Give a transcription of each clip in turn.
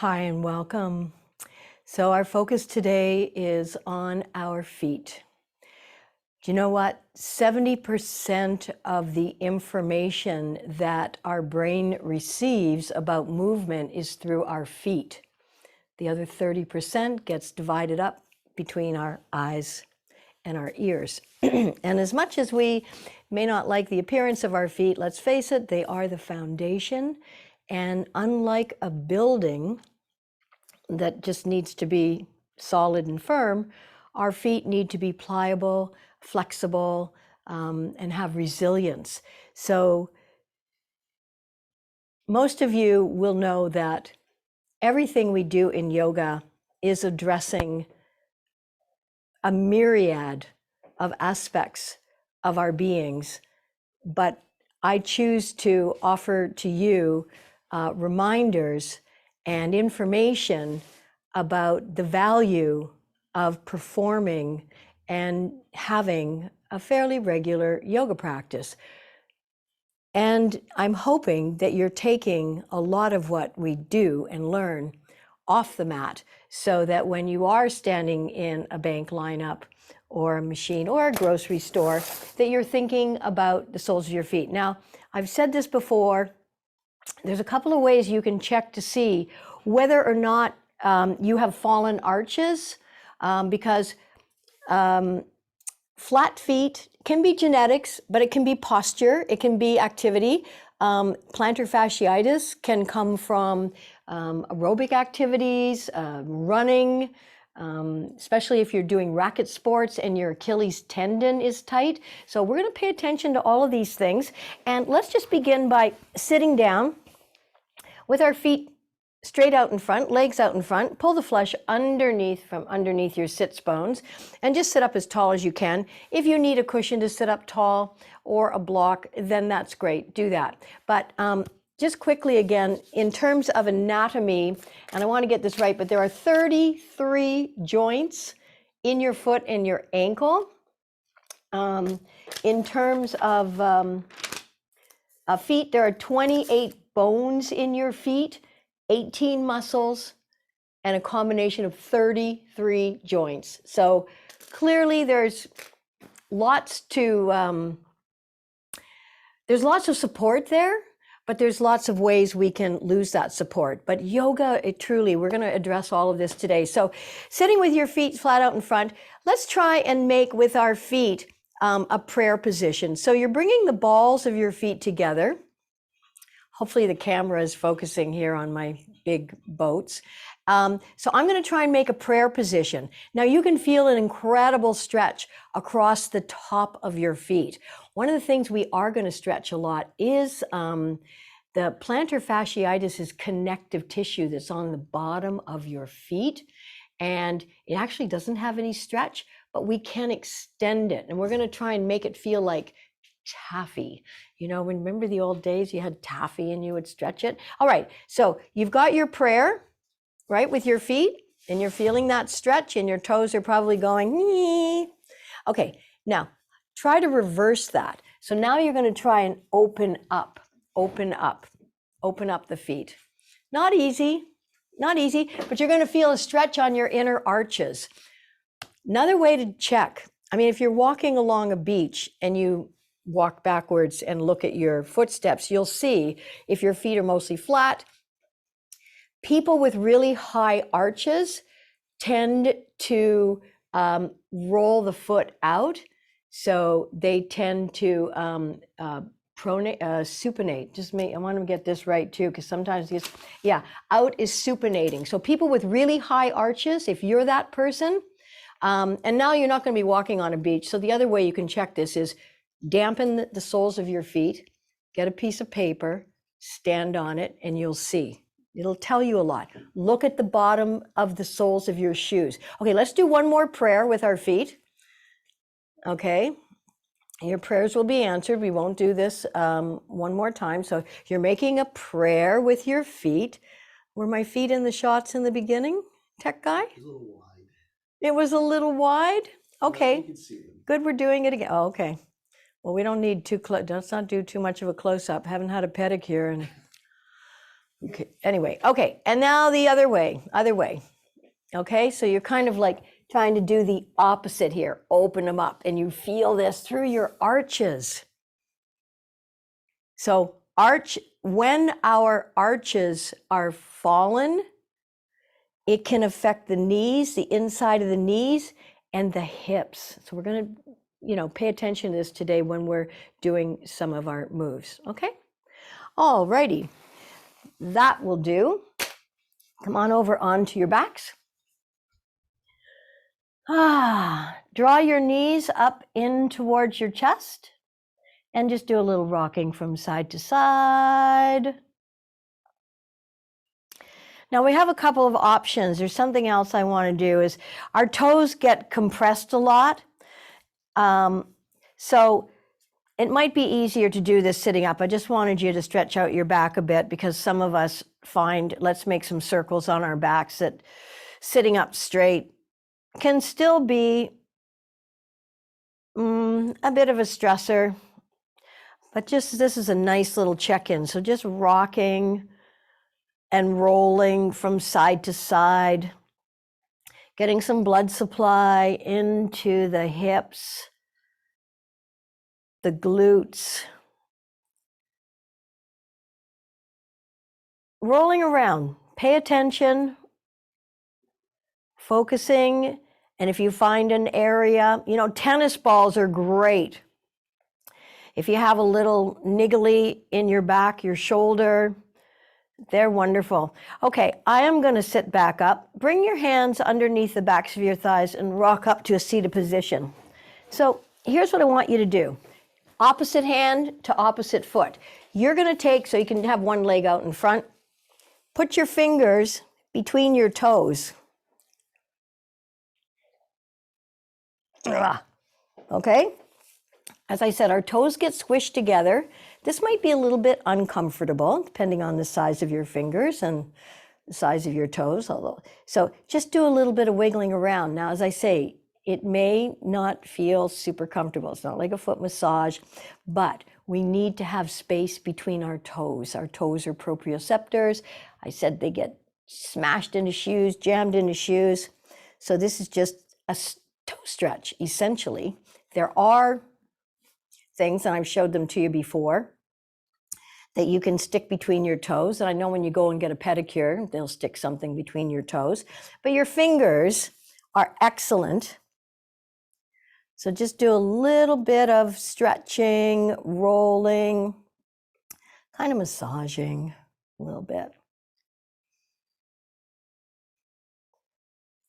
Hi and welcome. So our focus today is on our feet. Do you know what? 70% of the information that our brain receives about movement is through our feet. The other 30% gets divided up between our eyes and our ears. And as much as we may not like the appearance of our feet, let's face it, they are the foundation. And unlike a building that just needs to be solid and firm, our feet need to be pliable, flexible, and have resilience. So most of you will know that everything we do in yoga is addressing a myriad of aspects of our beings, but I choose to offer to you reminders and information about the value of performing and having a fairly regular yoga practice. And I'm hoping that you're taking a lot of what we do and learn off the mat, so that when you are standing in a bank lineup or a machine or a grocery store, that you're thinking about the soles of your feet. Now, I've said this before, there's a couple of ways you can check to see whether or not you have fallen arches, because flat feet can be genetics, but it can be posture, it can be activity. Plantar fasciitis can come from aerobic activities, running, especially if you're doing racket sports and your Achilles tendon is tight. So we're going to pay attention to all of these things. And let's just begin by sitting down with our feet straight out in front, legs out in front. Pull the flesh underneath from underneath your sits bones and just sit up as tall as you can. If you need a cushion to sit up tall or a block, then that's great, do that. But just quickly again, in terms of anatomy, and I want to get this right, but there are 33 joints in your foot and your ankle. In terms of feet, there are 28 bones in your feet, 18 muscles, and a combination of 33 joints. So clearly there's lots of support there, but there's lots of ways we can lose that support. But yoga, we're going to address all of this today. So sitting with your feet flat out in front, let's try and make with our feet a prayer position. So you're bringing the balls of your feet together. Hopefully the camera is focusing here on my big boats. So I'm going to try and make a prayer position. Now you can feel an incredible stretch across the top of your feet. One of the things we are going to stretch a lot is the plantar fasciitis is connective tissue that's on the bottom of your feet. And it actually doesn't have any stretch, but we can extend it. And we're going to try and make it feel like taffy. You know, remember the old days you had taffy and you would stretch it? All right, so you've got your prayer, right, with your feet, and you're feeling that stretch, and your toes are probably going, nee. Okay, now try to reverse that. So now you're going to try and open up the feet. Not easy, but you're going to feel a stretch on your inner arches. Another way to check, I mean, if you're walking along a beach and you walk backwards and look at your footsteps, you'll see if your feet are mostly flat. People with really high arches tend to roll the foot out. So they tend to supinate. I want to get this right too, because sometimes out is supinating. So people with really high arches, if you're that person, and now you're not going to be walking on a beach. So the other way you can check this is dampen the soles of your feet, get a piece of paper, stand on it, and you'll see. It'll tell you a lot. Look at the bottom of the soles of your shoes. Okay, let's do one more prayer with our feet. Okay, your prayers will be answered. We won't do this one more time. So you're making a prayer with your feet. Were my feet in the shots in the beginning, tech guy? It was a little wide. It was a little wide? Okay, You can see them. good, we're doing it again. Oh, okay. Well, we don't need too close. Let's not do too much of a close-up. Haven't had a pedicure and Okay. Anyway, okay. And now the other way, Okay. So you're kind of like trying to do the opposite here. Open them up and you feel this through your arches. So when our arches are fallen, it can affect the knees, the inside of the knees and the hips. So we're going to, pay attention to this today when we're doing some of our moves. Okay. All righty. That will do. Come on over onto your backs. Draw your knees up in towards your chest and just do a little rocking from side to side. Now we have a couple of options. There's something else I want to do is our toes get compressed a lot. So it might be easier to do this sitting up. I just wanted you to stretch out your back a bit because some of us find, let's make some circles on our backs, that sitting up straight can still be a bit of a stressor, but just this is a nice little check-in. So just rocking and rolling from side to side, getting some blood supply into the hips, the glutes, rolling around. Pay attention, focusing, and if you find an area, tennis balls are great. If you have a little niggly in your back, your shoulder, they're wonderful. Okay, I am going to sit back up. Bring your hands underneath the backs of your thighs and rock up to a seated position. So here's what I want you to do. Opposite hand to opposite foot. You're going to take, so you can have one leg out in front, put your fingers between your toes. Okay? As I said, our toes get squished together. This might be a little bit uncomfortable, depending on the size of your fingers and the size of your toes. So just do a little bit of wiggling around. Now, as I say, it may not feel super comfortable. It's not like a foot massage, but we need to have space between our toes. Our toes are proprioceptors. I said they get smashed into shoes, jammed into shoes. So this is just a toe stretch, essentially. There are things, and I've showed them to you before, that you can stick between your toes. And I know when you go and get a pedicure, they'll stick something between your toes. But your fingers are excellent. So just do a little bit of stretching, rolling, kind of massaging a little bit.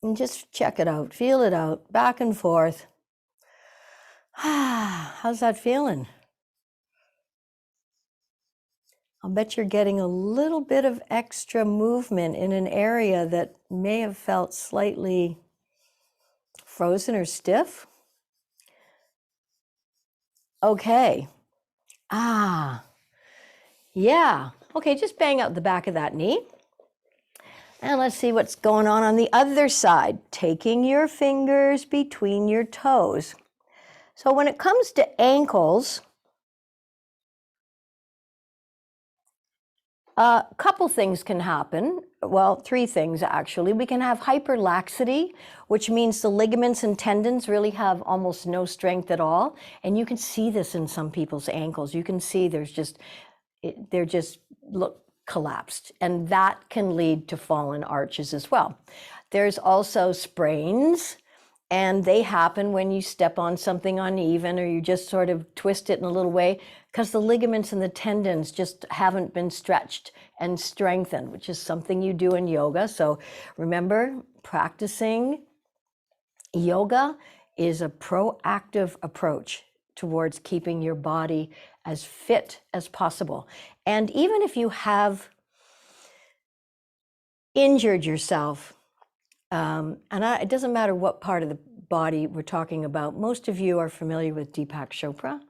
And just check it out, feel it out, back and forth. How's that feeling? I'll bet you're getting a little bit of extra movement in an area that may have felt slightly frozen or stiff. Okay. Yeah. Okay, just bang out the back of that knee. And let's see what's going on the other side. Taking your fingers between your toes. So when it comes to ankles, a couple things can happen. Well, three things actually. We can have hyperlaxity, which means the ligaments and tendons really have almost no strength at all. And you can see this in some people's ankles. You can see they're just look collapsed. And that can lead to fallen arches as well. There's also sprains. And they happen when you step on something uneven or you just sort of twist it in a little way because the ligaments and the tendons just haven't been stretched and strengthened, which is something you do in yoga. So remember, practicing yoga is a proactive approach towards keeping your body as fit as possible. And even if you have injured yourself, it doesn't matter what part of the body we're talking about. Most of you are familiar with Deepak Chopra.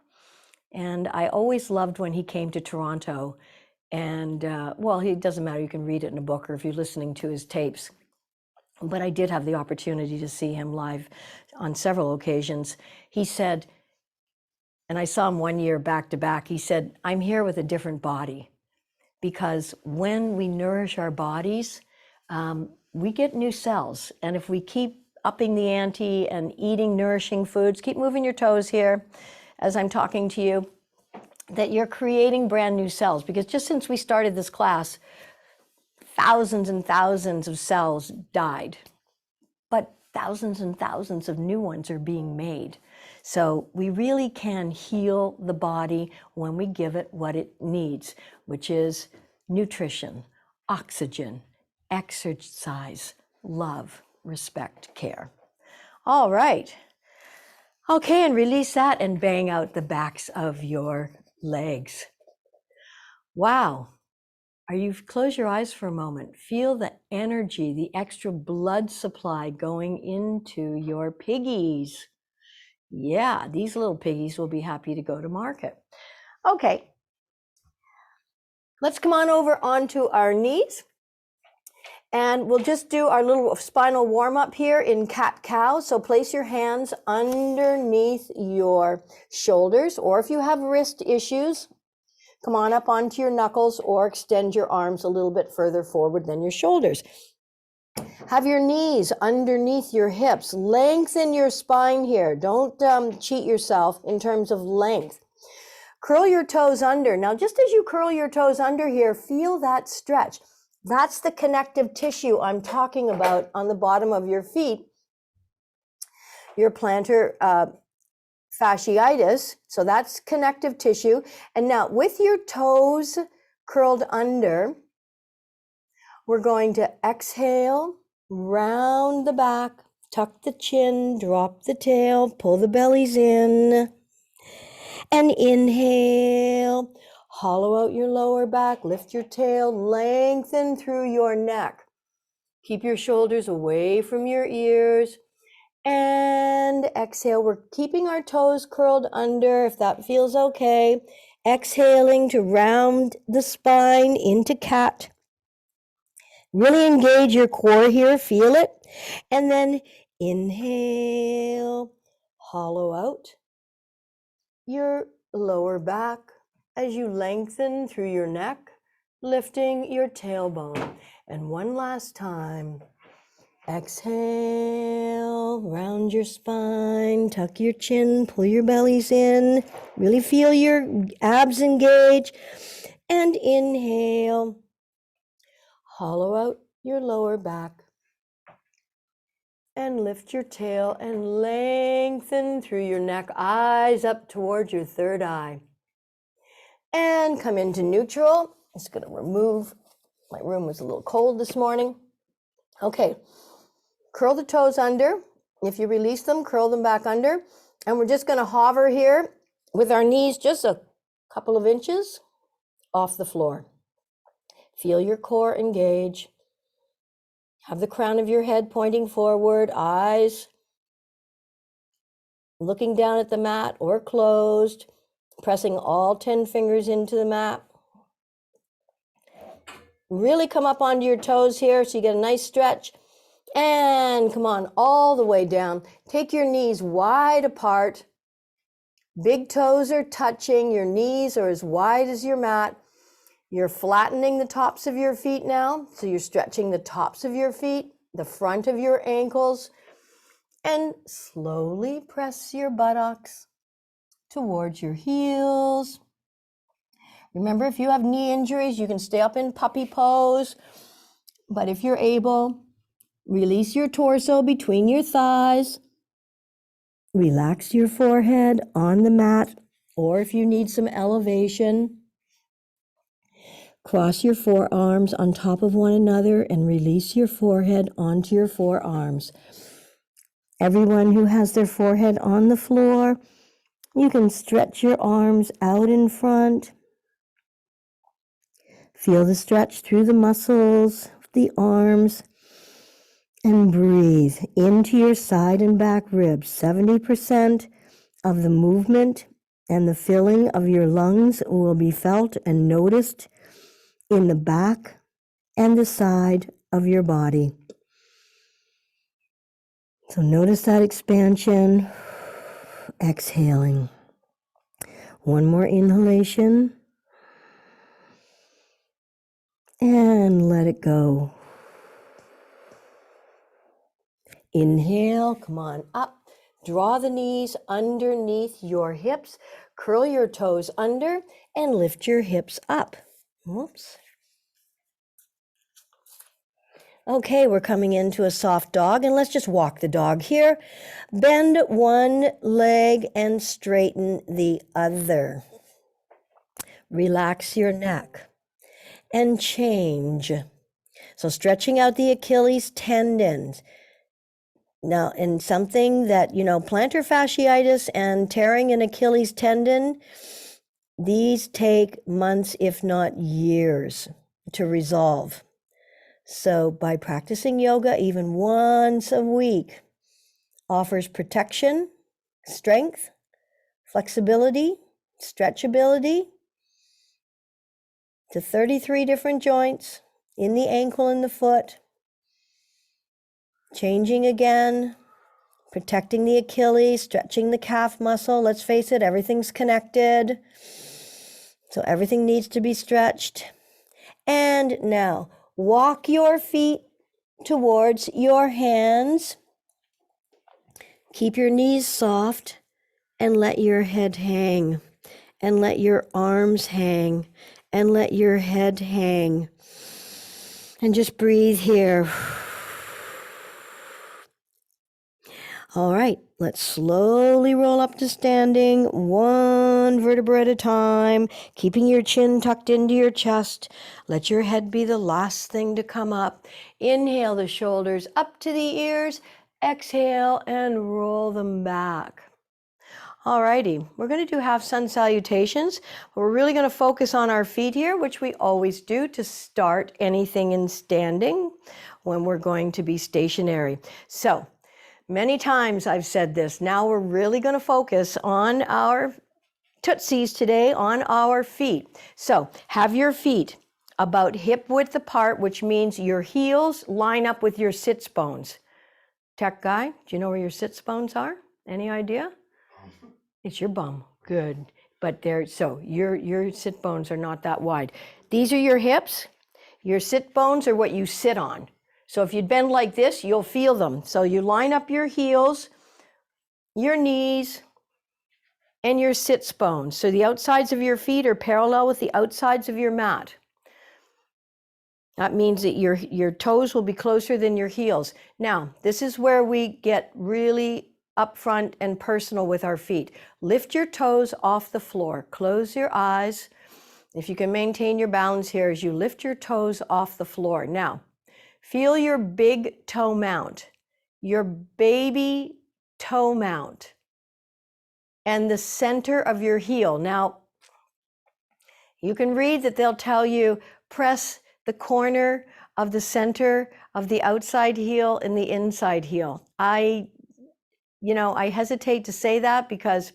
And I always loved when he came to Toronto. And it doesn't matter. You can read it in a book or if you're listening to his tapes. But I did have the opportunity to see him live on several occasions. He said, and I saw him one year back to back, he said, "I'm here with a different body." because when we nourish our bodies, we get new cells. And if we keep upping the ante and eating nourishing foods, keep moving your toes here as I'm talking to you, that you're creating brand new cells. Because just since we started this class, thousands and thousands of cells died, but thousands and thousands of new ones are being made. So we really can heal the body when we give it what it needs, which is nutrition, oxygen, exercise, love, respect, care. All right. Okay, and release that and bang out the backs of your legs. Wow. Close your eyes for a moment. Feel the energy, the extra blood supply going into your piggies. Yeah, these little piggies will be happy to go to market. Okay, let's come on over onto our knees. And we'll just do our little spinal warm-up here in cat-cow. So place your hands underneath your shoulders, or if you have wrist issues, come on up onto your knuckles or extend your arms a little bit further forward than your shoulders. Have your knees underneath your hips. Lengthen your spine here. Don't cheat yourself in terms of length. Curl your toes under. Now, just as you curl your toes under here, feel that stretch. That's the connective tissue I'm talking about on the bottom of your feet. Your plantar fasciitis. So that's connective tissue. And now with your toes curled under, we're going to exhale, round the back, tuck the chin, drop the tail, pull the bellies in, and inhale, hollow out your lower back, lift your tail, lengthen through your neck. Keep your shoulders away from your ears, and exhale. We're keeping our toes curled under, if that feels okay. Exhaling to round the spine into cat. Really engage your core here, feel it. And then inhale, hollow out your lower back as you lengthen through your neck, lifting your tailbone. And one last time, exhale, round your spine, tuck your chin, pull your bellies in, really feel your abs engage. And inhale, hollow out your lower back and lift your tail and lengthen through your neck, eyes up towards your third eye. And come into neutral. I'm just going to remove, my room was a little cold this morning. Okay, curl the toes under. If you release them, curl them back under. And we're just going to hover here with our knees just a couple of inches off the floor. Feel your core engage. Have the crown of your head pointing forward, eyes looking down at the mat or closed, pressing all 10 fingers into the mat. Really come up onto your toes here so you get a nice stretch. And come on all the way down. Take your knees wide apart. Big toes are touching. Your knees are as wide as your mat. You're flattening the tops of your feet now. So you're stretching the tops of your feet, the front of your ankles, and slowly press your buttocks towards your heels. Remember, if you have knee injuries, you can stay up in puppy pose. But if you're able, release your torso between your thighs. Relax your forehead on the mat, or if you need some elevation, cross your forearms on top of one another and release your forehead onto your forearms. Everyone who has their forehead on the floor, you can stretch your arms out in front. Feel the stretch through the muscles of the arms. And breathe into your side and back ribs. 70% of the movement and the filling of your lungs will be felt and noticed in the back and the side of your body. So notice that expansion. Exhaling. One more inhalation. and let it go. Inhale, come on up. Draw the knees underneath your hips. Curl your toes under and lift your hips up. Whoops. Okay, we're coming into a soft dog, and let's just walk the dog here. Bend one leg and straighten the other. Relax your neck and change. So stretching out the Achilles tendons. Now, in something that, plantar fasciitis and tearing an Achilles tendon, these take months, if not years, to resolve. So by practicing yoga even once a week offers protection, strength, flexibility, stretchability to 33 different joints in the ankle and the foot, changing again, protecting the Achilles, stretching the calf muscle. Let's face it, everything's connected. So everything needs to be stretched. And now, walk your feet towards your hands. Keep your knees soft and let your head hang. And let your arms hang. And let your head hang. And just breathe here. All right, let's slowly roll up to standing, one vertebra at a time, keeping your chin tucked into your chest. Let your head be the last thing to come up. Inhale the shoulders up to the ears. Exhale and roll them back. All righty, we're going to do half sun salutations. We're really going to focus on our feet here, which we always do to start anything in standing when we're going to be stationary. So, many times I've said this. Now we're really going to focus on our tootsies today, on our feet. So have your feet about hip width apart, which means your heels line up with your sits bones. Tech guy, do you know where your sits bones are? Any idea? It's your bum. Good. But your sit bones are not that wide. These are your hips. Your sit bones are what you sit on. So if you bend like this, you'll feel them. So you line up your heels, your knees, and your sits bones. So the outsides of your feet are parallel with the outsides of your mat. That means that your toes will be closer than your heels. Now, this is where we get really upfront and personal with our feet. Lift your toes off the floor. Close your eyes. If you can maintain your balance here as you lift your toes off the floor. Now, feel your big toe mount, your baby toe mount, and the center of your heel. Now, you can read that they'll tell you press the corner of the center of the outside heel and the inside heel. I hesitate to say that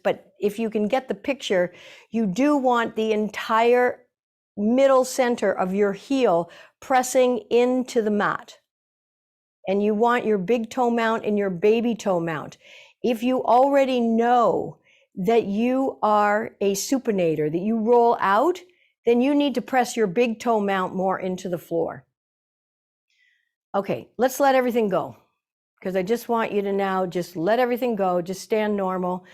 but if you can get the picture, you do want the entire middle center of your heel pressing into the mat. And you want your big toe mount and your baby toe mount. If you already know that you are a supinator, that you roll out, then you need to press your big toe mount more into the floor. Okay, let's let everything go. Because I just want you to now just let everything go, just stand normal.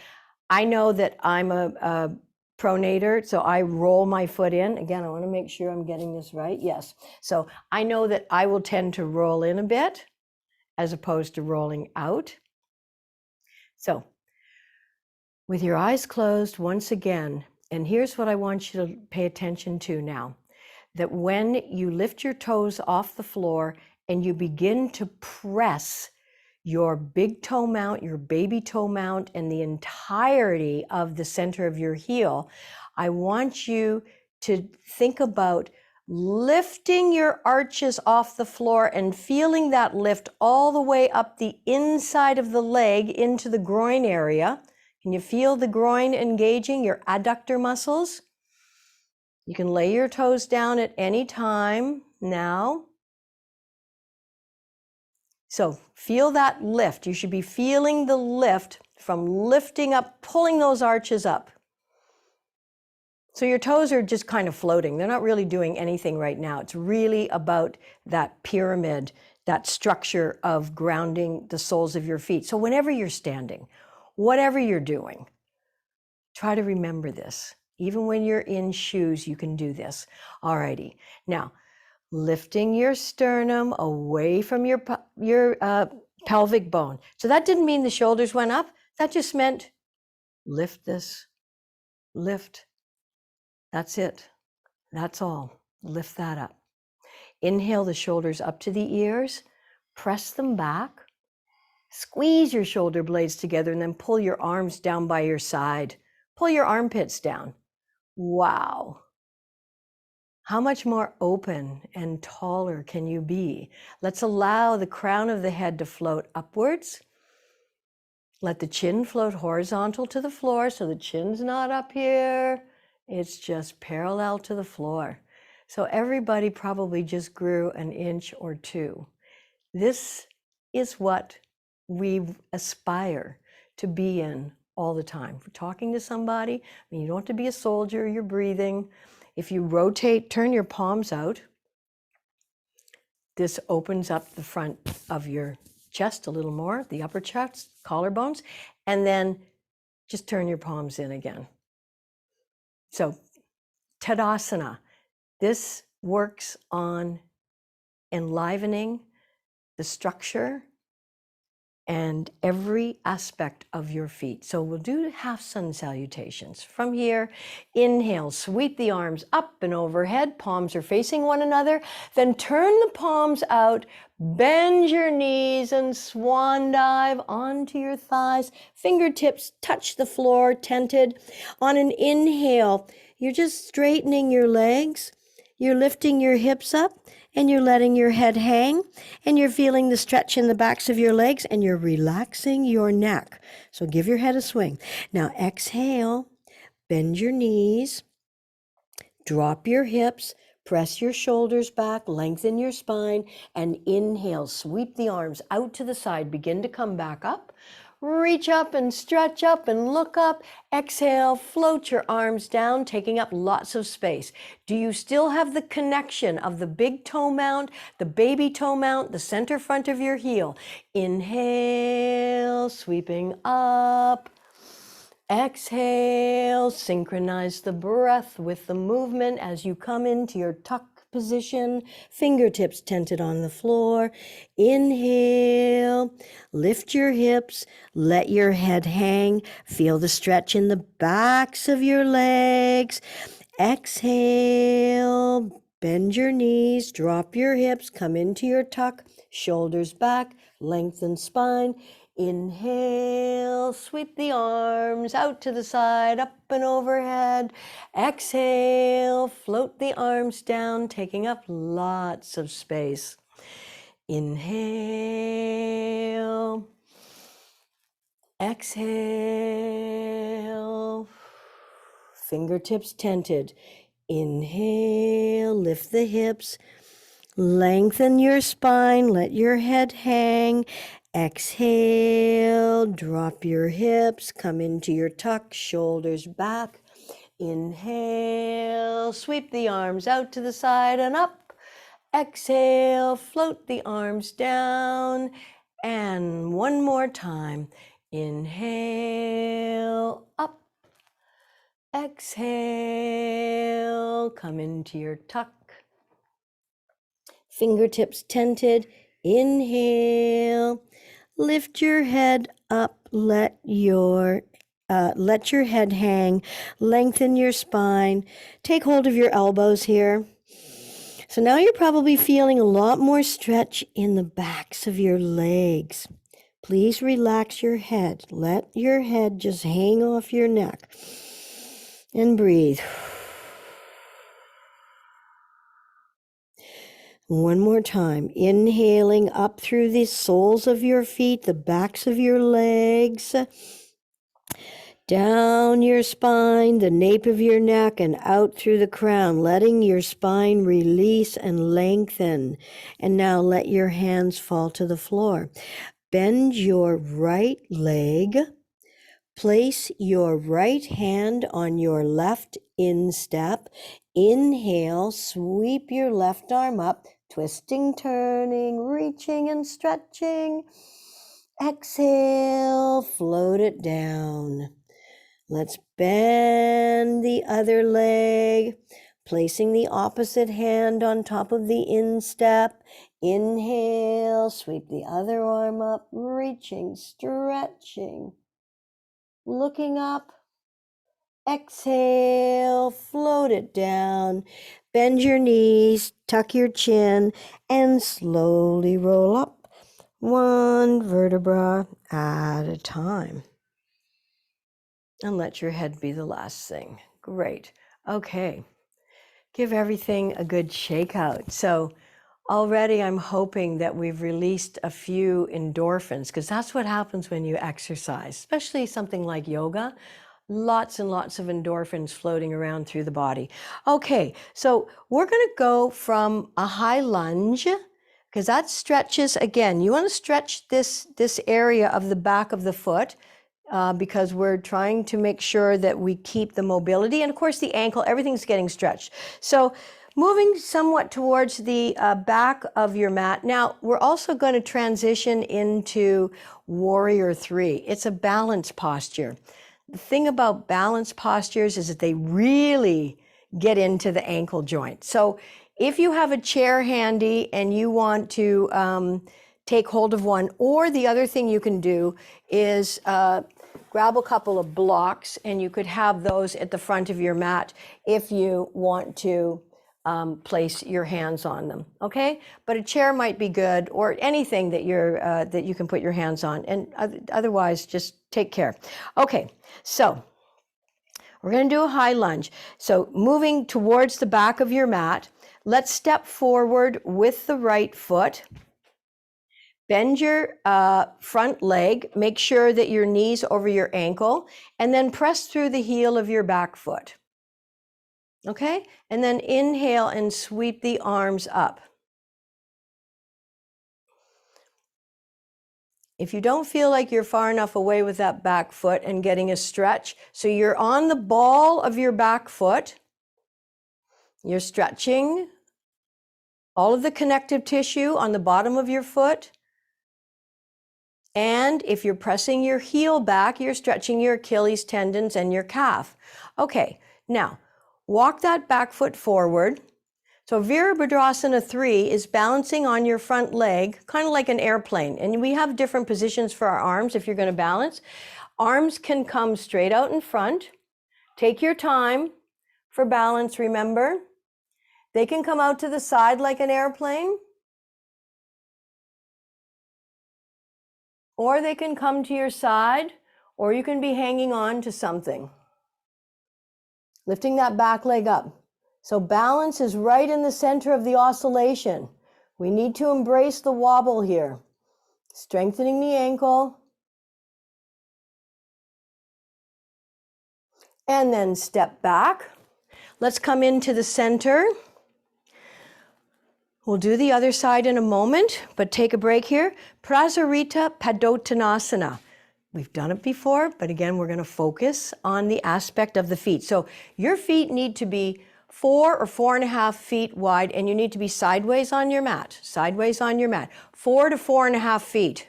I know that I'm a pronator, so I roll my foot in. Again, I want to make sure I'm getting this right. Yes. So I know that I will tend to roll in a bit as opposed to rolling out. So with your eyes closed once again, and here's what I want you to pay attention to now, that when you lift your toes off the floor and you begin to press your big toe mount, your baby toe mount, and the entirety of the center of your heel, I want you to think about lifting your arches off the floor and feeling that lift all the way up the inside of the leg into the groin area. Can you feel the groin engaging, your adductor muscles? You can lay your toes down at any time now. So feel that lift. You should be feeling the lift from lifting up, pulling those arches up. So your toes are just kind of floating. They're not really doing anything right now. It's really about that pyramid, that structure of grounding the soles of your feet. So whenever you're standing, whatever you're doing, try to remember this. Even when you're in shoes, you can do this. All righty. Now, lifting your sternum away from your pelvic bone. So that didn't mean the shoulders went up. That just meant lift this, lift. That's it. That's all. Lift that up. Inhale the shoulders up to the ears. Press them back. Squeeze your shoulder blades together and then pull your arms down by your side. Pull your armpits down. Wow. How much more open and taller can you be? Let's allow the crown of the head to float upwards. Let the chin float horizontal to the floor so the chin's not up here. It's just parallel to the floor. So everybody probably just grew an inch or two. This is what we aspire to be in all the time. If we're talking to somebody, I mean, you don't have to be a soldier, you're breathing. If you rotate, turn your palms out, this opens up the front of your chest a little more, the upper chest, collarbones, and then just turn your palms in again. So Tadasana, this works on enlivening the structure and every aspect of your feet. So we'll do half sun salutations. From here, inhale, sweep the arms up and overhead, palms are facing one another. Then turn the palms out, bend your knees and swan dive onto your thighs. Fingertips touch the floor, tented. On an inhale, you're just straightening your legs. You're lifting your hips up and you're letting your head hang and you're feeling the stretch in the backs of your legs and you're relaxing your neck. So give your head a swing. Now exhale, bend your knees, drop your hips, press your shoulders back, lengthen your spine, and inhale, sweep the arms out to the side, begin to come back up. Reach up and stretch up and look up. Exhale, float your arms down, taking up lots of space. Do you still have the connection of the big toe mount, the baby toe mount, the center front of your heel? Inhale, sweeping up. Exhale, synchronize the breath with the movement as you come into your tuck position, fingertips tented on the floor. Inhale, lift your hips, let your head hang, feel the stretch in the backs of your legs. Exhale, bend your knees, drop your hips, come into your tuck, shoulders back, lengthen spine. Inhale, sweep the arms out to the side, up and overhead. Exhale, float the arms down, taking up lots of space. Inhale. Exhale. Fingertips tented. Inhale, lift the hips. Lengthen your spine, let your head hang. Exhale, drop your hips, come into your tuck, shoulders back. Inhale, sweep the arms out to the side and up. Exhale, float the arms down. And one more time. Inhale, up. Exhale, come into your tuck. Fingertips tented. Inhale. Lift your head up, let your head hang, lengthen your spine, take hold of your elbows here. So now you're probably feeling a lot more stretch in the backs of your legs. Please relax your head. Let your head just hang off your neck and breathe. One more time, inhaling up through the soles of your feet, the backs of your legs, down your spine, the nape of your neck, and out through the crown, letting your spine release and lengthen. And now let your hands fall to the floor. Bend your right leg, Place your right hand on your left instep. Inhale, sweep your left arm up, twisting, turning, reaching and stretching. Exhale, float it down. Let's bend the other leg, placing the opposite hand on top of the instep. Inhale, sweep the other arm up, reaching, stretching, looking up. Exhale, float it down. Bend your knees, tuck your chin, and slowly roll up, one vertebra at a time. And let your head be the last thing. Great. Okay. Give everything a good shake out. So already I'm hoping that we've released a few endorphins, because that's what happens when you exercise, especially something like yoga. Lots and lots of endorphins floating around through the body. Okay, so we're going to go from a high lunge, because that stretches, again, you want to stretch this area of the back of the foot, because we're trying to make sure that we keep the mobility. And of course, the ankle, everything's getting stretched. So moving somewhat towards the back of your mat. Now, we're also going to transition into Warrior 3. It's a balance posture. The thing about balance postures is that they really get into the ankle joint. So if you have a chair handy and you want to take hold of one, or the other thing you can do is grab a couple of blocks, and you could have those at the front of your mat if you want to place your hands on them, okay? But a chair might be good, or anything that that you can put your hands on, and otherwise just take care. Okay, so we're going to do a high lunge. So moving towards the back of your mat, let's step forward with the right foot. Bend your front leg, make sure that your knee's over your ankle, and then press through the heel of your back foot. Okay? And then inhale and sweep the arms up. If you don't feel like you're far enough away with that back foot and getting a stretch, so you're on the ball of your back foot, you're stretching all of the connective tissue on the bottom of your foot. And if you're pressing your heel back, you're stretching your Achilles tendons and your calf. Okay, now walk that back foot forward. So Virabhadrasana 3 is balancing on your front leg, kind of like an airplane. And we have different positions for our arms if you're going to balance. Arms can come straight out in front. Take your time for balance, remember. They can come out to the side like an airplane. Or they can come to your side, or you can be hanging on to something. Lifting that back leg up. So balance is right in the center of the oscillation. We need to embrace the wobble here. Strengthening the ankle. And then step back. Let's come into the center. We'll do the other side in a moment, but take a break here. Prasarita Padottanasana. We've done it before, but again, we're going to focus on the aspect of the feet. So your feet need to be 4 or 4.5 feet wide, and you need to be sideways on your mat. Sideways on your mat. 4 to 4.5 feet.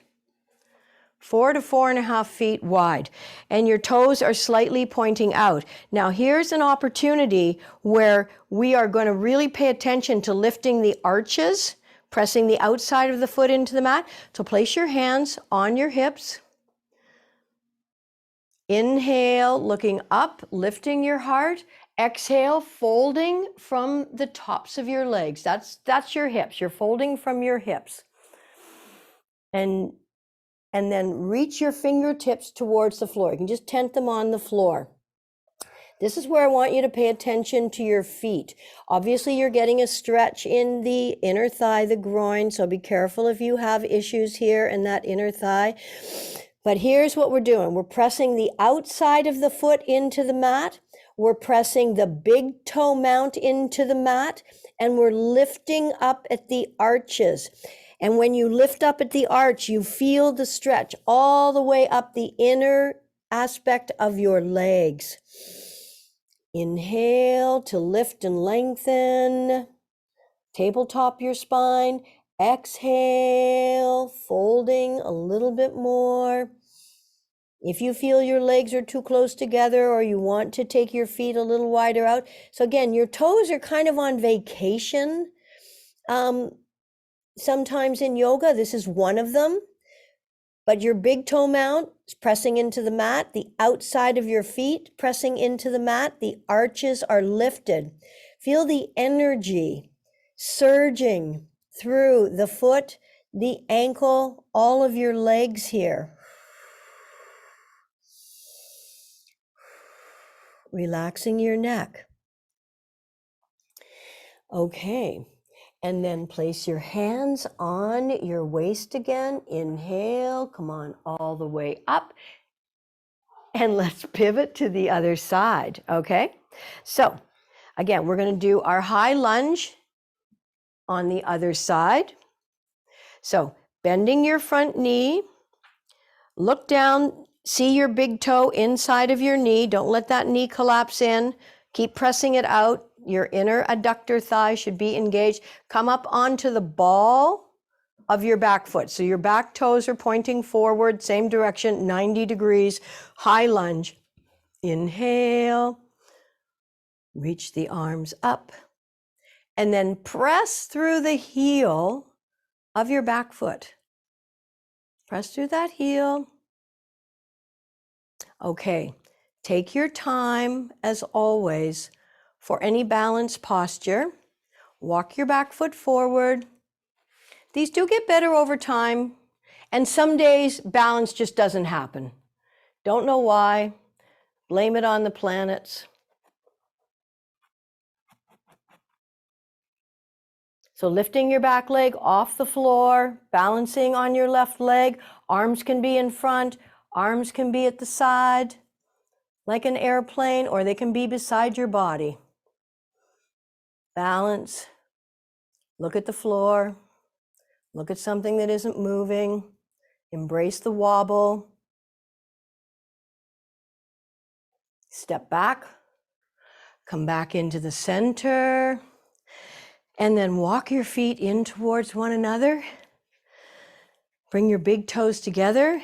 4 to 4.5 feet wide, and your toes are slightly pointing out. Now here's an opportunity where we are going to really pay attention to lifting the arches, pressing the outside of the foot into the mat. So place your hands on your hips. Inhale, looking up, lifting your heart. Exhale, folding from the tops of your legs. That's your hips. You're folding from your hips. And then reach your fingertips towards the floor. You can just tent them on the floor. This is where I want you to pay attention to your feet. Obviously, you're getting a stretch in the inner thigh, the groin, so be careful if you have issues here in that inner thigh. But here's what we're doing. We're pressing the outside of the foot into the mat. We're pressing the big toe mount into the mat, and we're lifting up at the arches. And when you lift up at the arch, you feel the stretch all the way up the inner aspect of your legs. Inhale to lift and lengthen. Tabletop your spine. Exhale, folding a little bit more. If you feel your legs are too close together or you want to take your feet a little wider out. So again, your toes are kind of on vacation. Sometimes in yoga, this is one of them. But your big toe mount is pressing into the mat. The outside of your feet pressing into the mat. The arches are lifted. Feel the energy surging through the foot, the ankle, all of your legs here. Relaxing your neck. Okay, and then place your hands on your waist again. Inhale, come on all the way up. And let's pivot to the other side, okay? So again, we're going to do our high lunge on the other side. So bending your front knee, look down, see your big toe inside of your knee. Don't let that knee collapse in. Keep pressing it out. Your inner adductor thigh should be engaged. Come up onto the ball of your back foot. So your back toes are pointing forward, same direction, 90 degrees, high lunge. Inhale, reach the arms up, and then press through the heel of your back foot. Press through that heel. Okay, take your time, as always, for any balanced posture. Walk your back foot forward. These do get better over time, and some days balance just doesn't happen. Don't know why. Blame it on the planets. So lifting your back leg off the floor, balancing on your left leg. Arms can be in front, arms can be at the side, like an airplane, or they can be beside your body. Balance. Look at the floor. Look at something that isn't moving. Embrace the wobble. Step back. Come back into the center. And then walk your feet in towards one another. Bring your big toes together.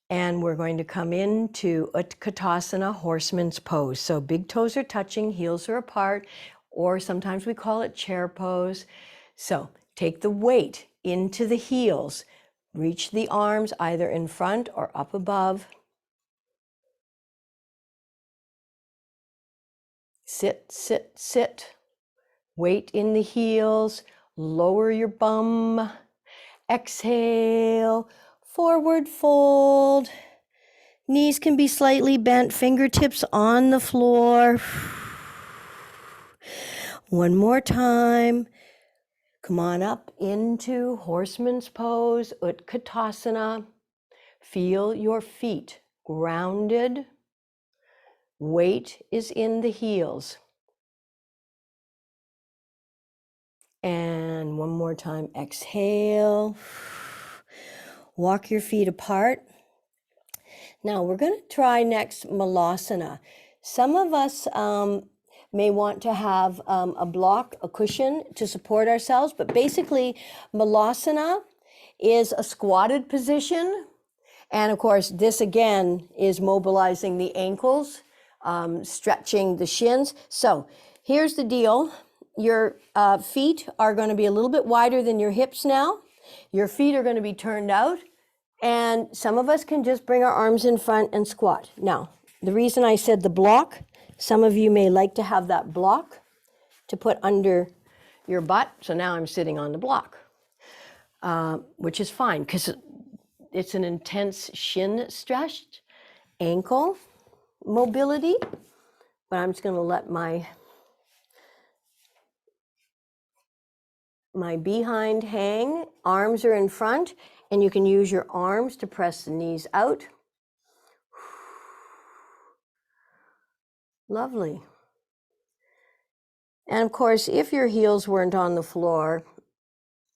And we're going to come into Utkatasana, horseman's pose. So big toes are touching, heels are apart, or sometimes we call it chair pose. So take the weight into the heels. Reach the arms either in front or up above. Sit, sit, sit. Weight in the heels. Lower your bum. Exhale. Forward fold. Knees can be slightly bent. Fingertips on the floor. One more time. Come on up into horseman's pose, Utkatasana. Feel your feet grounded. Weight is in the heels. And one more time, exhale. Walk your feet apart. Now we're going to try next Malasana. Some of us may want to have a block, a cushion to support ourselves, but basically Malasana is a squatted position. And of course, this again is mobilizing the ankles, stretching the shins. So here's the deal. Your feet are going to be a little bit wider than your hips now. Your feet are going to be turned out. And some of us can just bring our arms in front and squat. Now, the reason I said the block, some of you may like to have that block to put under your butt. So now I'm sitting on the block, which is fine because it's an intense shin stretch, ankle mobility. But I'm just going to let my behind hang, arms are in front, and you can use your arms to press the knees out. Lovely. And of course, if your heels weren't on the floor,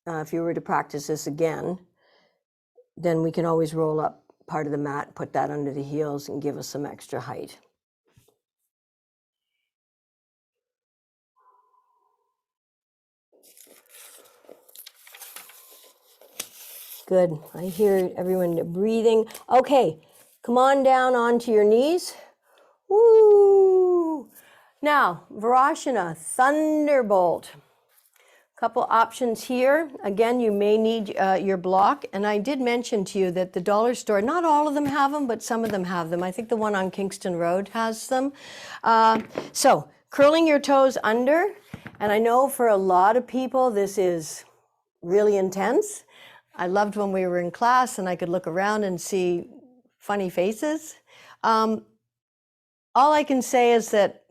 if you were to practice this again, then we can always roll up part of the mat, put that under the heels and give us some extra height. Good. I hear everyone breathing. Okay, come on down onto your knees. Woo! Now, Virashana, Thunderbolt. Couple options here. Again, you may need your block. And I did mention to you that the dollar store, not all of them have them, but some of them have them. I think the one on Kingston Road has them. So curling your toes under. And I know for a lot of people, this is really intense. I loved when we were in class and I could look around and see funny faces. All I can say is that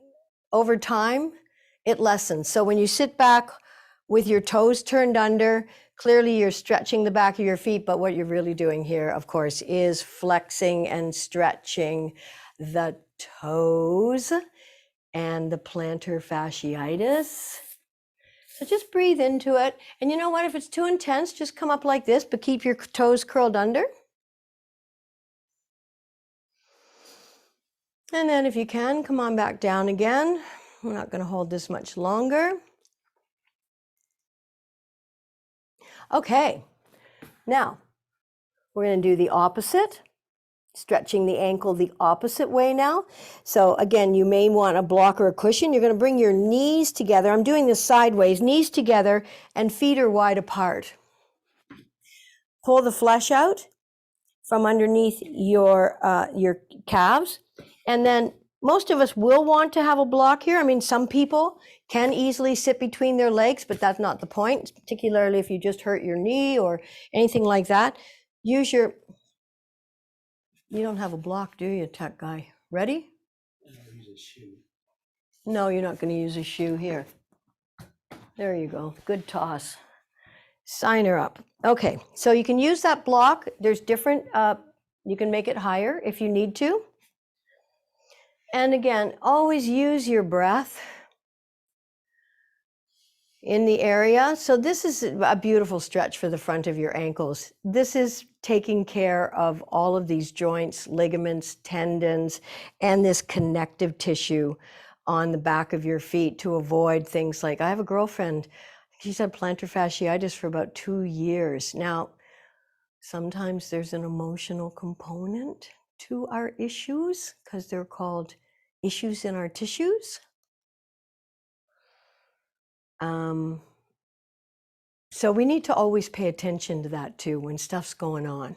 over time, it lessens. So when you sit back with your toes turned under, clearly you're stretching the back of your feet, but what you're really doing here, of course, is flexing and stretching the toes and the plantar fasciitis. So just breathe into it. And you know what? If it's too intense, just come up like this, but keep your toes curled under. And then if you can, come on back down again. We're not going to hold this much longer. Okay, now we're going to do the opposite, stretching the ankle the opposite way now. So again, you may want a block or a cushion. You're going to bring your knees together. I'm doing this sideways, knees together and feet are wide apart. Pull the flesh out from underneath your calves. And then most of us will want to have a block here. I mean, some people can easily sit between their legs, but that's not the point, particularly if you just hurt your knee or anything like that. Use your, you don't have a block, do you, tech guy? Ready? Use a shoe. No, you're not going to use a shoe here. There you go. Good toss. Sign her up. Okay, so you can use that block. There's different, you can make it higher if you need to. And again, always use your breath in the area. So this is a beautiful stretch for the front of your ankles. This is taking care of all of these joints, ligaments, tendons, and this connective tissue on the back of your feet to avoid things like, I have a girlfriend, she's had plantar fasciitis for about 2 years. Now, sometimes there's an emotional component to our issues because they're called issues in our tissues. So we need to always pay attention to that too when stuff's going on.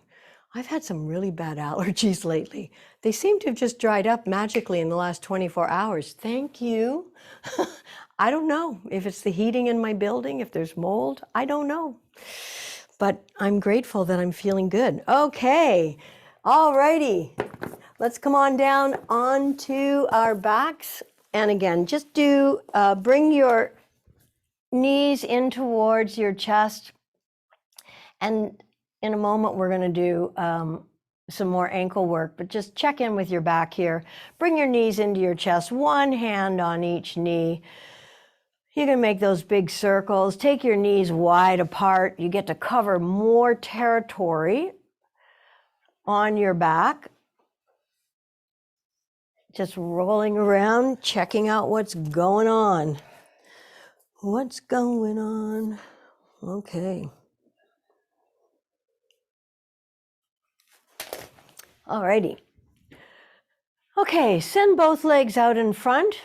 I've had some really bad allergies lately. They seem to have just dried up magically in the last 24 hours. Thank you. I don't know if it's the heating in my building, if there's mold, I don't know. But I'm grateful that I'm feeling good. Okay, all righty. Let's come on down onto our backs. And again, just bring your knees in towards your chest. And in a moment, we're going to do some more ankle work, but just check in with your back here. Bring your knees into your chest, one hand on each knee. You can make those big circles. Take your knees wide apart. You get to cover more territory on your back. Just rolling around, checking out what's going on. What's going on? Okay. All righty. Okay, send both legs out in front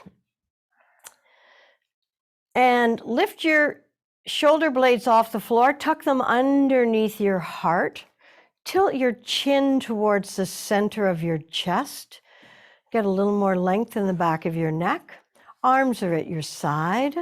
and lift your shoulder blades off the floor, tuck them underneath your heart, tilt your chin towards the center of your chest, get a little more length in the back of your neck, arms are at your side,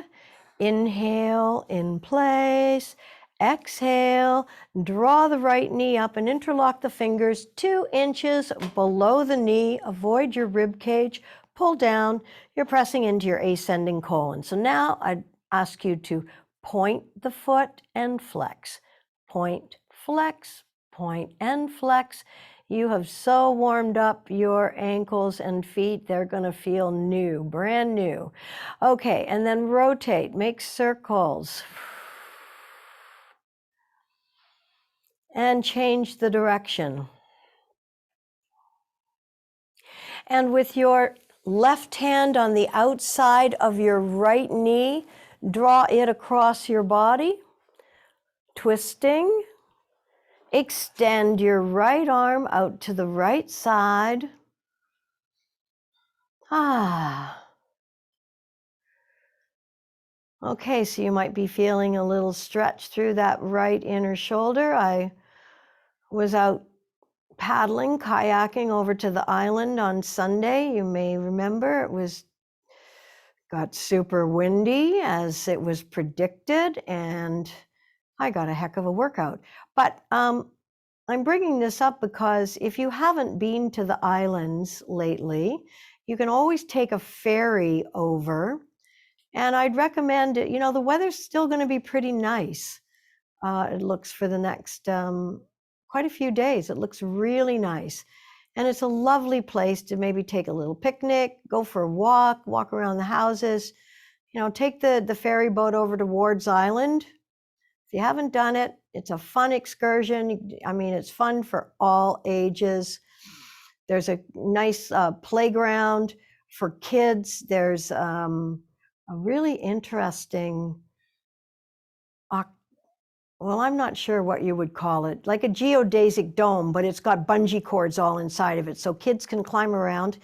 inhale in place, exhale, draw the right knee up and interlock the fingers 2 inches below the knee, avoid your rib cage, pull down, you're pressing into your ascending colon. So now I'd ask you to point the foot and flex, point, flex, point and flex. You have so warmed up your ankles and feet, they're gonna feel new, brand new. Okay, and then rotate, make circles. And change the direction. And with your left hand on the outside of your right knee, draw it across your body, twisting. Extend your right arm out to the right side. Okay, so you might be feeling a little stretch through that right inner shoulder. I was out paddling, kayaking over to the island on Sunday. You may remember it got super windy as it was predicted, and I got a heck of a workout. But I'm bringing this up because if you haven't been to the islands lately, you can always take a ferry over. And I'd recommend it. The weather's still going to be pretty nice. It looks for the next quite a few days. It looks really nice. And it's a lovely place to maybe take a little picnic, go for a walk around the houses. Take the ferry boat over to Ward's Island. If you haven't done it, it's a fun excursion. I mean, it's fun for all ages. There's a nice playground for kids. There's a really interesting, well, I'm not sure what you would call it, like a geodesic dome, but it's got bungee cords all inside of it. So kids can climb around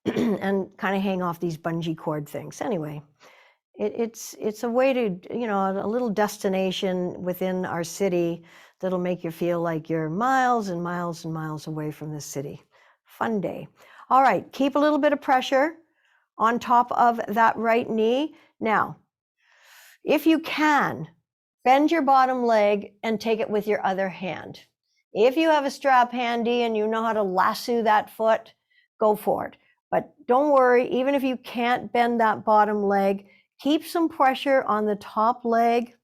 and kind of hang off these bungee cord things. Anyway, it's a way to, a little destination within our city that'll make you feel like you're miles and miles and miles away from the city. Fun day. All right, keep a little bit of pressure on top of that right knee. Now, if you can, bend your bottom leg and take it with your other hand. If you have a strap handy and you know how to lasso that foot, go for it. But don't worry, even if you can't bend that bottom leg, keep some pressure on the top leg.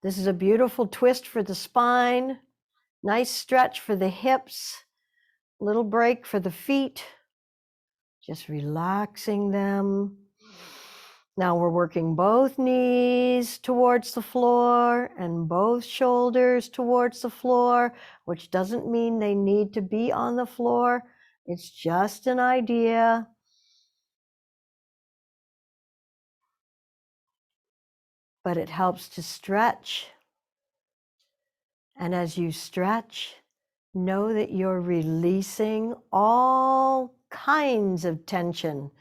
This is a beautiful twist for the spine, nice stretch for the hips, little break for the feet, just relaxing them. Now we're working both knees towards the floor and both shoulders towards the floor, which doesn't mean they need to be on the floor. It's just an idea. But it helps to stretch. And as you stretch, know that you're releasing all kinds of tension.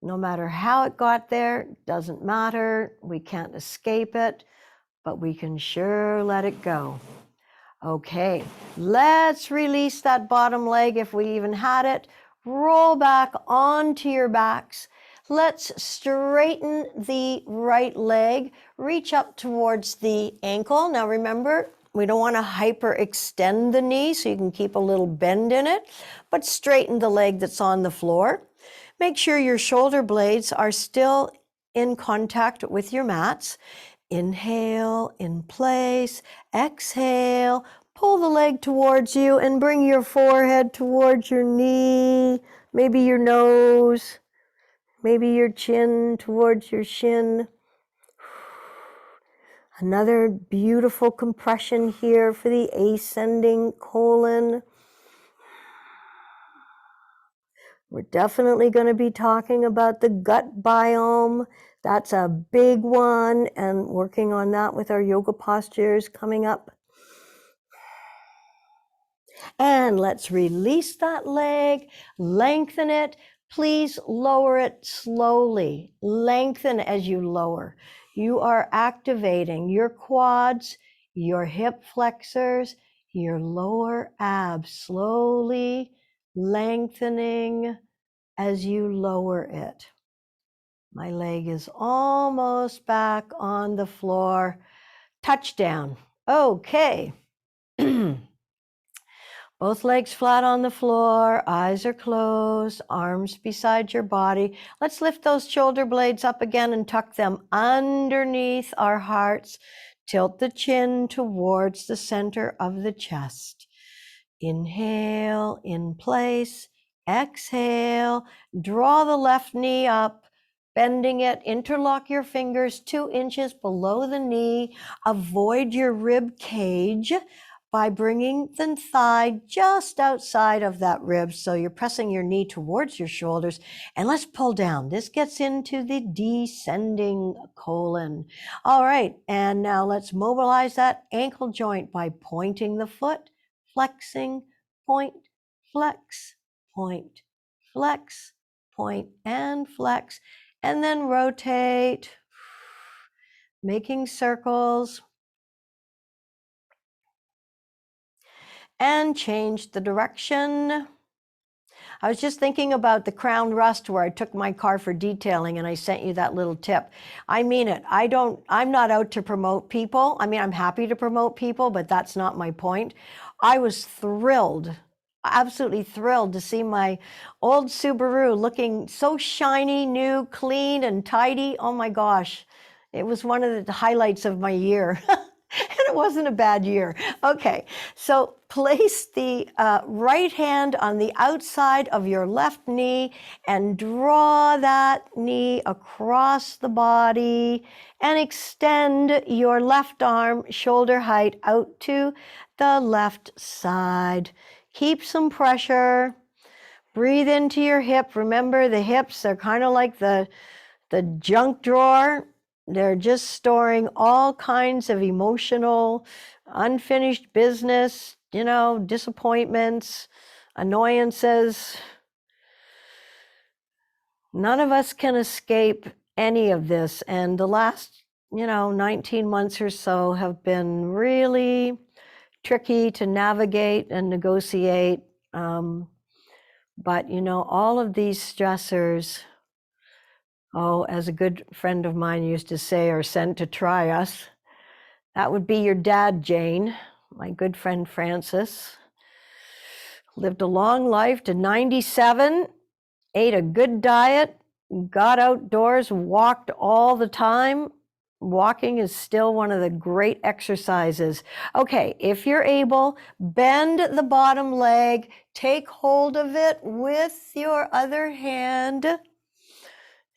No matter how it got there, doesn't matter. We can't escape it, but we can sure let it go. Okay, let's release that bottom leg if we even had it. Roll back onto your backs. Let's straighten the right leg. Reach up towards the ankle. Now remember, we don't want to hyperextend the knee, so you can keep a little bend in it, but straighten the leg that's on the floor. Make sure your shoulder blades are still in contact with your mats. Inhale, in place. Exhale, pull the leg towards you and bring your forehead towards your knee, maybe your nose, maybe your chin towards your shin. Another beautiful compression here for the ascending colon. We're definitely going to be talking about the gut biome. That's a big one, and working on that with our yoga postures coming up. And let's release that leg, lengthen it. Please lower it slowly. Lengthen as you lower. You are activating your quads, your hip flexors, your lower abs, slowly lengthening as you lower it. My leg is almost back on the floor. Touchdown. Okay. Both legs flat on the floor, eyes are closed, arms beside your body. Let's lift those shoulder blades up again and tuck them underneath our hearts. Tilt the chin towards the center of the chest. Inhale, in place. Exhale, draw the left knee up, bending it. Interlock your fingers 2 inches below the knee. Avoid your rib cage by bringing the thigh just outside of that rib. So you're pressing your knee towards your shoulders, and let's pull down. This gets into the descending colon. All right, and now let's mobilize that ankle joint by pointing the foot, flexing, point, flex, point, flex, point, and flex, and then rotate, making circles, and change the direction. I was just thinking about the Crown Rust where I took my car for detailing and I sent you that little tip. I mean it. I'm not out to promote people. I mean, I'm happy to promote people, but that's not my point. I was thrilled, absolutely thrilled to see my old Subaru looking so shiny, new, clean, and tidy. Oh my gosh. It was one of the highlights of my year. And it wasn't a bad year. Okay, so place the right hand on the outside of your left knee and draw that knee across the body and extend your left arm shoulder height out to the left side. Keep some pressure. Breathe into your hip. Remember, the hips are kind of like the junk drawer. They're just storing all kinds of emotional, unfinished business, disappointments, annoyances. None of us can escape any of this. And the last, 19 months or so have been really tricky to navigate and negotiate. But, all of these stressors, as a good friend of mine used to say, are sent to try us. That would be your dad, Jane, my good friend Francis. Lived a long life to 97, ate a good diet, got outdoors, walked all the time. Walking is still one of the great exercises. Okay, if you're able, bend the bottom leg, take hold of it with your other hand.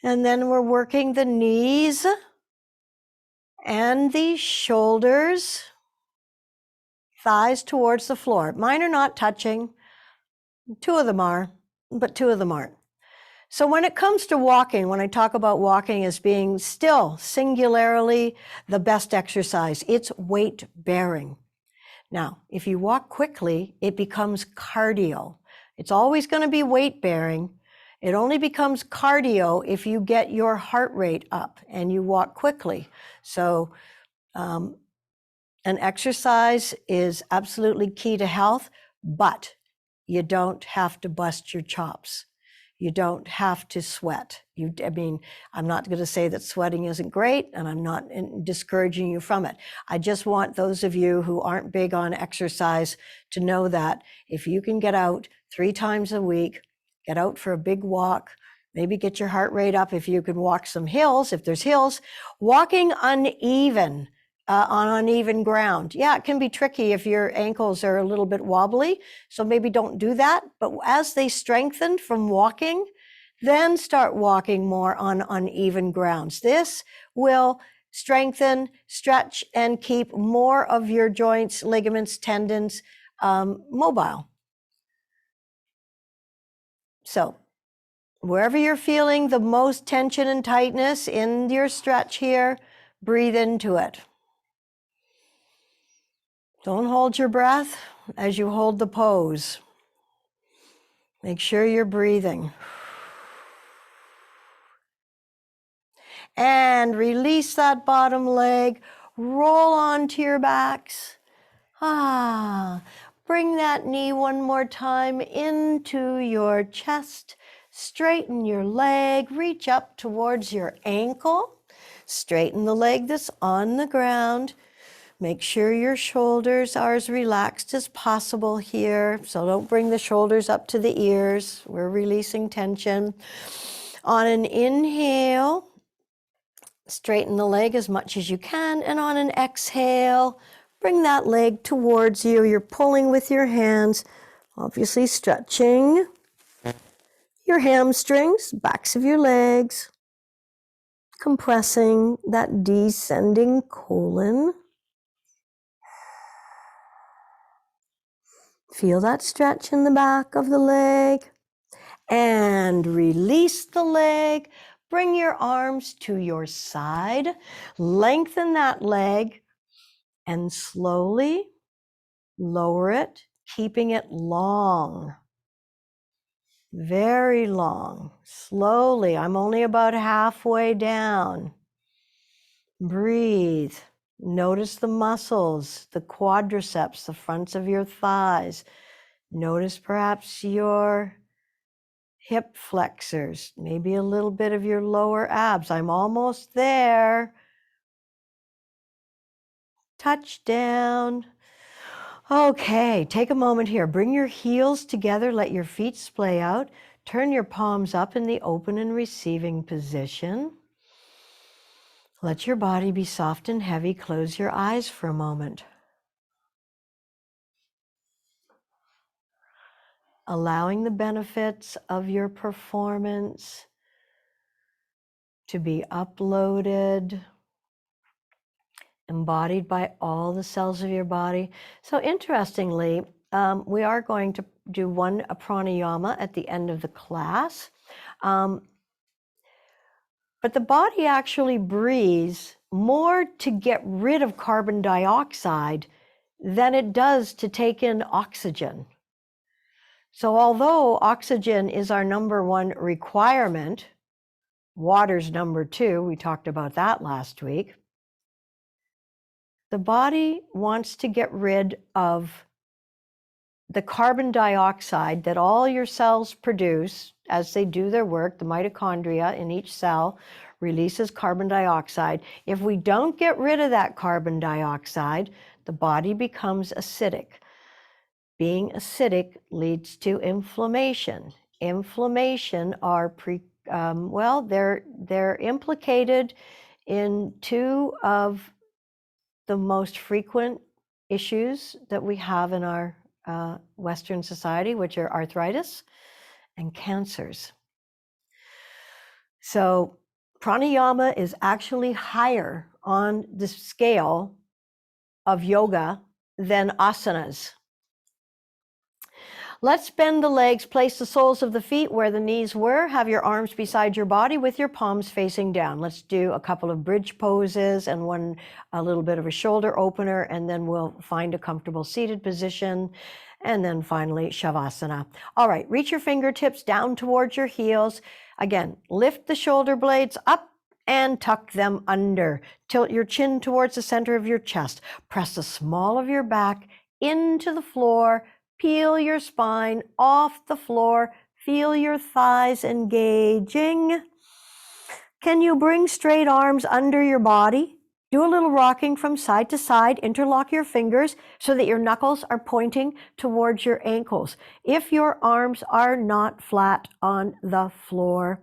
And then we're working the knees and the shoulders, thighs towards the floor. Mine are not touching. Two of them are, but two of them aren't. So when it comes to walking, when I talk about walking as being still singularly the best exercise, it's weight bearing. Now, if you walk quickly, it becomes cardio. It's always going to be weight bearing. It only becomes cardio if you get your heart rate up and you walk quickly. So an exercise is absolutely key to health, but you don't have to bust your chops. You don't have to sweat. I'm not going to say that sweating isn't great, and I'm not discouraging you from it. I just want those of you who aren't big on exercise to know that if you can get out 3 times a week, get out for a big walk, maybe get your heart rate up if you can walk some hills, if there's hills, walking uneven, on uneven ground. Yeah, it can be tricky if your ankles are a little bit wobbly, so maybe don't do that. But as they strengthen from walking, then start walking more on uneven grounds. This will strengthen, stretch, and keep more of your joints, ligaments, tendons mobile. So wherever you're feeling the most tension and tightness in your stretch here, breathe into it. Don't hold your breath as you hold the pose. Make sure you're breathing. And release that bottom leg. Roll onto your backs. Bring that knee one more time into your chest. Straighten your leg. Reach up towards your ankle. Straighten the leg that's on the ground. Make sure your shoulders are as relaxed as possible here. So don't bring the shoulders up to the ears. We're releasing tension. On an inhale, straighten the leg as much as you can. And on an exhale, bring that leg towards you. You're pulling with your hands, obviously stretching your hamstrings, backs of your legs, compressing that descending colon. Feel that stretch in the back of the leg. And release the leg. Bring your arms to your side. Lengthen that leg and slowly lower it, keeping it long. Very long. Slowly. I'm only about halfway down. Breathe. Notice the muscles, the quadriceps, the fronts of your thighs. Notice perhaps your hip flexors, maybe a little bit of your lower abs. I'm almost there. Touch down. Okay, take a moment here. Bring your heels together. Let your feet splay out. Turn your palms up in the open and receiving position. Let your body be soft and heavy. Close your eyes for a moment. Allowing the benefits of your performance to be uploaded, embodied by all the cells of your body. So interestingly, we are going to do a pranayama at the end of the class. But the body actually breathes more to get rid of carbon dioxide than it does to take in oxygen. So although oxygen is our number one requirement, water's number two, we talked about that last week, the body wants to get rid of the carbon dioxide that all your cells produce as they do their work. The mitochondria in each cell releases carbon dioxide. If we don't get rid of that carbon dioxide, the body becomes acidic. Being acidic leads to inflammation. Inflammation are they're implicated in two of the most frequent issues that we have in our Western society, which are arthritis and cancers. So pranayama is actually higher on the scale of yoga than asanas. Let's bend the legs, place the soles of the feet where the knees were, have your arms beside your body with your palms facing down. Let's do a couple of bridge poses and a little bit of a shoulder opener, and then we'll find a comfortable seated position. And then finally, Shavasana. All right, reach your fingertips down towards your heels. Again, lift the shoulder blades up and tuck them under. Tilt your chin towards the center of your chest. Press the small of your back into the floor. Peel your spine off the floor. Feel your thighs engaging. Can you bring straight arms under your body? Do a little rocking from side to side. Interlock your fingers so that your knuckles are pointing towards your ankles. If your arms are not flat on the floor,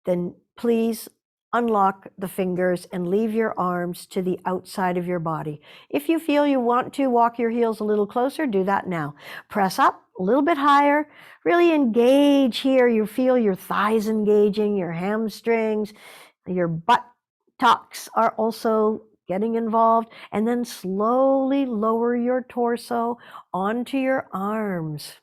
then please unlock the fingers and leave your arms to the outside of your body. If you feel you want to walk your heels a little closer, do that now. Press up a little bit higher. Really engage here. You feel your thighs engaging, your hamstrings, your buttocks are also getting involved. And then slowly lower your torso onto your arms.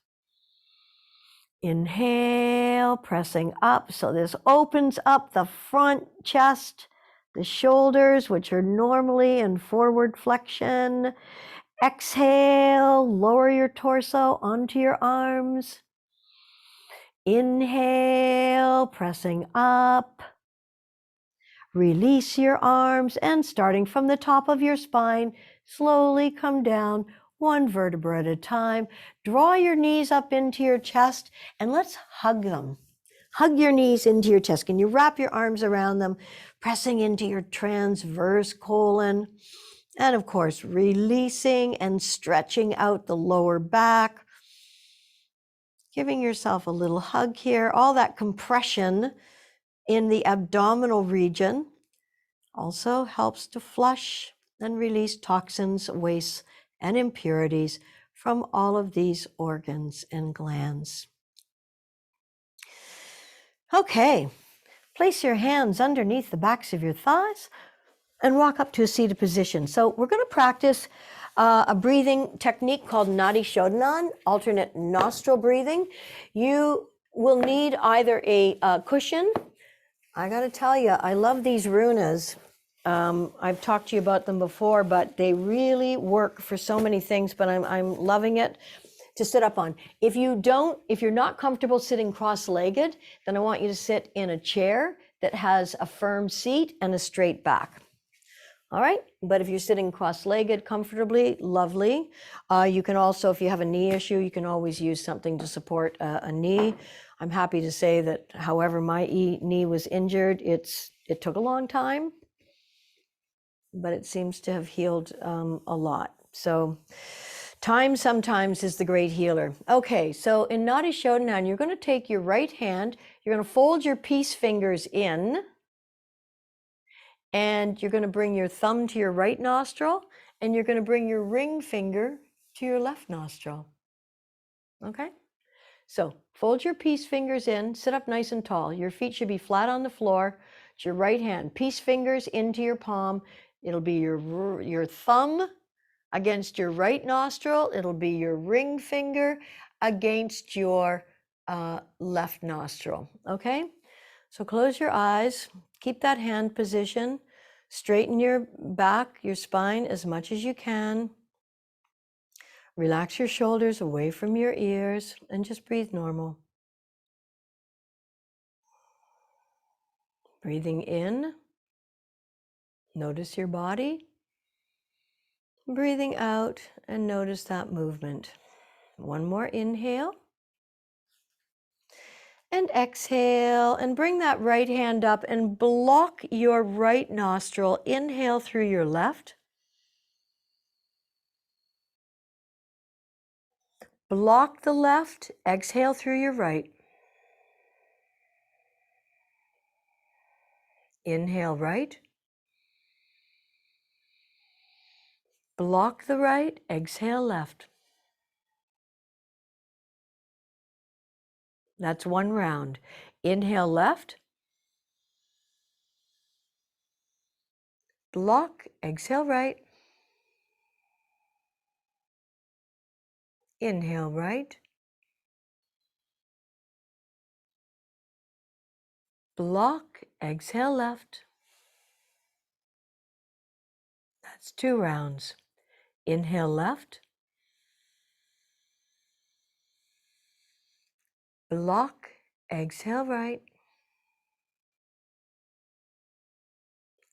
Inhale, pressing up. So this opens up the front chest, the shoulders, which are normally in forward flexion. Exhale, lower your torso onto your arms. Inhale, pressing up. Release your arms, and starting from the top of your spine, slowly come down one vertebra at a time. Draw your knees up into your chest and let's hug them. Hug your knees into your chest. Can you wrap your arms around them, pressing into your transverse colon? And of course, releasing and stretching out the lower back. Giving yourself a little hug here. All that compression in the abdominal region also helps to flush and release toxins, wastes, and impurities from all of these organs and glands. Okay, place your hands underneath the backs of your thighs and walk up to a seated position. So we're going to practice a breathing technique called Nadi Shodhana, alternate nostril breathing. You will need either a cushion. I got to tell you, I love these runas. I've talked to you about them before, but they really work for so many things, but I'm loving it to sit up on. If you're not comfortable sitting cross-legged, then I want you to sit in a chair that has a firm seat and a straight back. All right, but if you're sitting cross-legged comfortably, lovely. You can also, if you have a knee issue, you can always use something to support a knee. I'm happy to say that however my knee was injured, it took a long time, but it seems to have healed a lot. So time sometimes is the great healer. Okay, so in Nadi Shodhana, you're going to take your right hand, you're going to fold your peace fingers in, and you're going to bring your thumb to your right nostril, and you're going to bring your ring finger to your left nostril. Okay? So fold your peace fingers in, sit up nice and tall. Your feet should be flat on the floor. It's your right hand. Peace fingers into your palm. It'll be your thumb against your right nostril. It'll be your ring finger against your left nostril. Okay? So close your eyes. Keep that hand position. Straighten your back, your spine as much as you can. Relax your shoulders away from your ears and just breathe normal. Breathing in, notice your body. Breathing out and notice that movement. One more inhale. And exhale, and bring that right hand up and block your right nostril. Inhale through your left. Block the left, exhale through your right. Inhale right. Block the right, exhale left. That's one round. Inhale left. Block, exhale right. Inhale right. Block, exhale left. That's two rounds. Inhale left. Block, exhale right.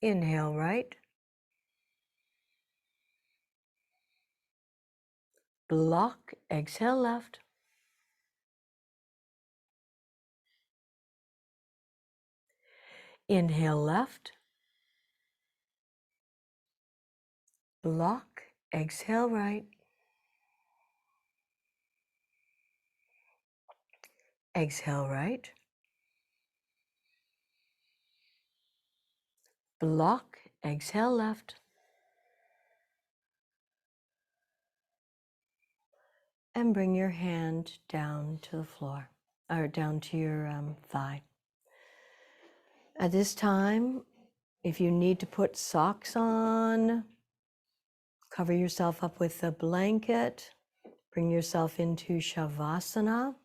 Inhale right. Block, exhale left. Inhale left. Block, exhale right. Exhale right. Block, exhale left. And bring your hand down to the floor, or down to your thigh. At this time, if you need to put socks on, cover yourself up with a blanket, bring yourself into Shavasana.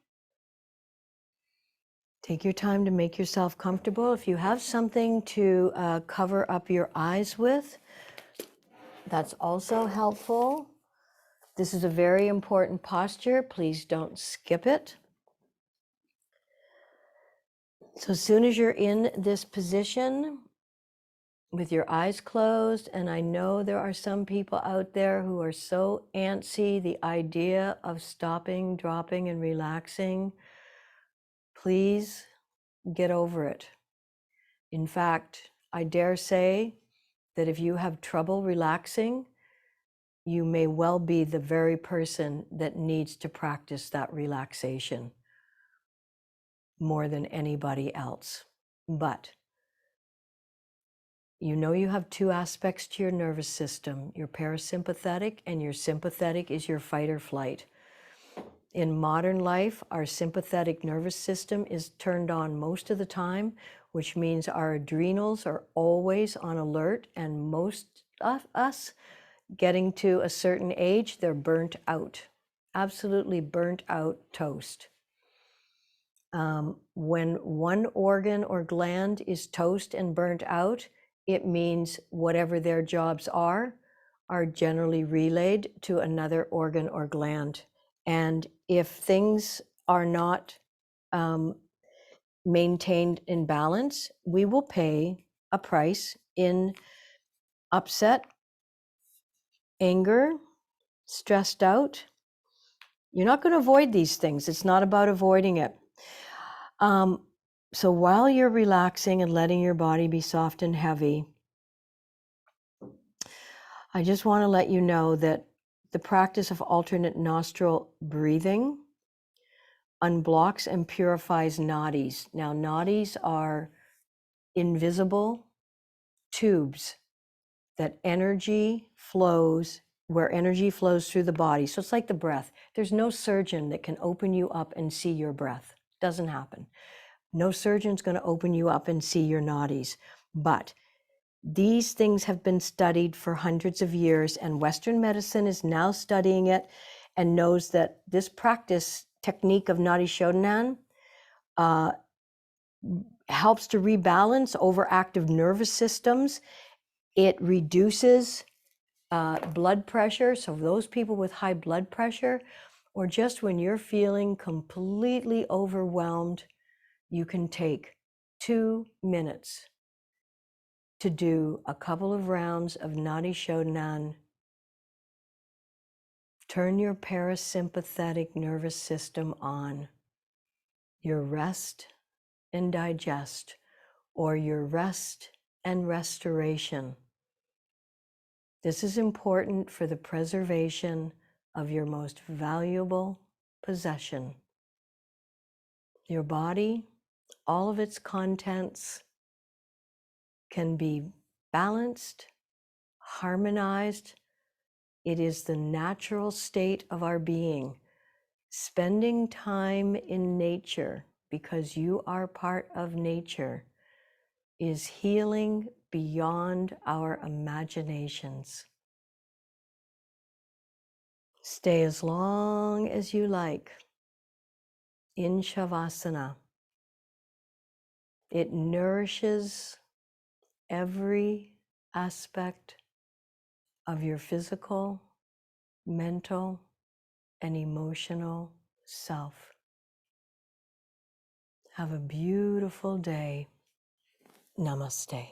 Take your time to make yourself comfortable. If you have something to cover up your eyes with, that's also helpful. This is a very important posture. Please don't skip it. So as soon as you're in this position with your eyes closed, and I know there are some people out there who are so antsy, the idea of stopping, dropping, and relaxing, please get over it. In fact, I dare say that if you have trouble relaxing, you may well be the very person that needs to practice that relaxation more than anybody else. But you know you have two aspects to your nervous system, your parasympathetic and your sympathetic is your fight or flight. In modern life, our sympathetic nervous system is turned on most of the time, which means our adrenals are always on alert, and most of us getting to a certain age, they're burnt out, absolutely burnt out toast. When one organ or gland is toast and burnt out, it means whatever their jobs are generally relayed to another organ or gland. And if things are not maintained in balance, we will pay a price in upset, anger, stressed out. You're not going to avoid these things. It's not about avoiding it. So while you're relaxing and letting your body be soft and heavy, I just want to let you know that the practice of alternate nostril breathing unblocks and purifies nadis. Now, nadis are invisible tubes that energy flows, where energy flows through the body. So it's like the breath. There's no surgeon that can open you up and see your breath. Doesn't happen. No surgeon's going to open you up and see your nadis. But these things have been studied for hundreds of years, and Western medicine is now studying it and knows that this practice technique of Nadi Shodhana helps to rebalance overactive nervous systems. It reduces blood pressure. So those people with high blood pressure, or just when you're feeling completely overwhelmed, you can take 2 minutes to do a couple of rounds of Nadi Shodhana. Turn your parasympathetic nervous system on. Your rest and digest, or your rest and restoration. This is important for the preservation of your most valuable possession. Your body, all of its contents can be balanced, harmonized. It is the natural state of our being. Spending time in nature, because you are part of nature, is healing beyond our imaginations. Stay as long as you like in Shavasana. It nourishes every aspect of your physical, mental, and emotional self. Have a beautiful day. Namaste.